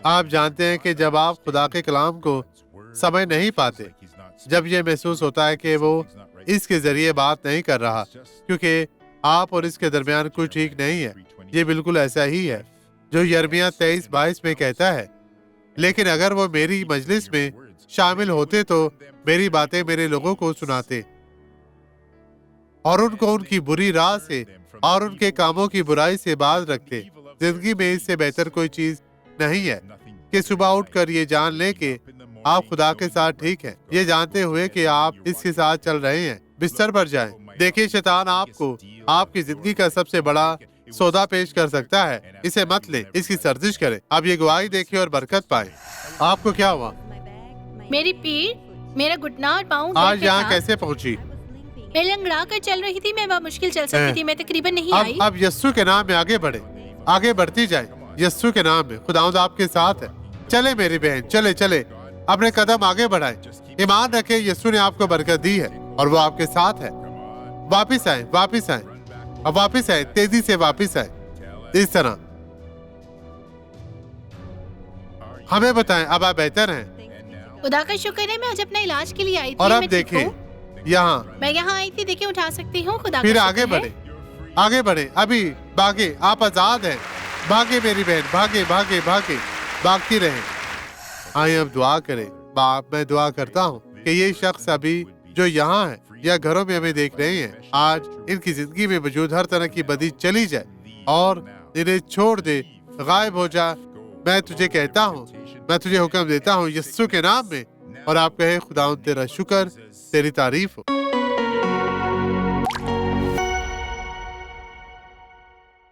آپ جانتے ہیں کہ جب آپ خدا کے کلام کو سمجھ نہیں پاتے، جب یہ محسوس ہوتا ہے کہ وہ اس کے ذریعے بات نہیں کر رہا کیونکہ آپ اور اس کے درمیان کچھ ٹھیک نہیں ہے، یہ بالکل ایسا ہی ہے جو یرمیہ 23:22 میں کہتا ہے، لیکن اگر وہ میری مجلس میں شامل ہوتے تو میری باتیں میرے لوگوں کو سناتے اور ان کو ان کی بری راہ سے اور ان کے کاموں کی برائی سے باز رکھتے۔ زندگی میں اس سے بہتر کوئی چیز نہیں ہے کہ صبح اٹھ کر یہ جان لیں کہ آپ خدا کے ساتھ ٹھیک ہیں، یہ جانتے ہوئے کہ آپ اس کے ساتھ چل رہے ہیں۔ بستر پر جائیں۔ دیکھیں شیطان آپ کو آپ کی زندگی کا سب سے بڑا سودا پیش کر سکتا ہے، اسے مت لیں، اس کی سرزش کریں۔ اب یہ گواہی دیکھیں اور برکت پائیں۔ آپ کو کیا ہوا؟ میری پیٹھ، میرا گھٹنا اور پاؤں آج یہاں کیسے پہنچی؟ میں لنگڑا کر چل رہی تھی، میں مشکل چل سکتی تھی، میں تقریباً نہیں آئی۔ اب یسوع کے نام میں آگے بڑھیں، آگے بڑھتی جائیں، یسوع کے نام میں۔ خداوند آپ کے ساتھ ہے۔ چلے میری بہن، چلے چلے، اپنے قدم آگے بڑھائیں، ایمان رکھیں یسوع نے آپ کو برکت دی ہے اور وہ آپ کے ساتھ ہے۔ واپس آئیں، واپس آئیں، اب واپس آئیں، تیزی سے واپس آئیں۔ اس طرح ہمیں بتائیں، اب آپ بہتر ہیں؟ خدا کا شکر ہے، میں آج اپنا علاج کے لیے آئی تھی۔ اور میں اب ٹھیک دیکھیں ہوں۔ یہاں میں یہاں آئی تھی، دیکھیں اٹھا سکتی ہوں، خدا کا پھر شکر آگے ہے۔ بڑھیں، آگے بڑھیں، ابھی بھاگے، آپ آزاد ہیں۔ بھاگے میری بہن، بھاگے بھاگے بھاگے، بھاگتی رہیں۔ آئیں اب دعا کریں۔ باپ، میں دعا کرتا ہوں کہ یہ شخص ابھی جو یہاں ہے یا گھروں میں ہمیں دیکھ رہے ہیں، آج ان کی زندگی میں موجود ہر طرح کی بدی چلی جائے اور انہیں چھوڑ دے، غائب ہو جا۔ میں تجھے کہتا ہوں، میں تجھے حکم دیتا ہوں یسوع کے نام میں، اور آپ کہیں خداوند تیرا شکر، تیری تعریف ہو۔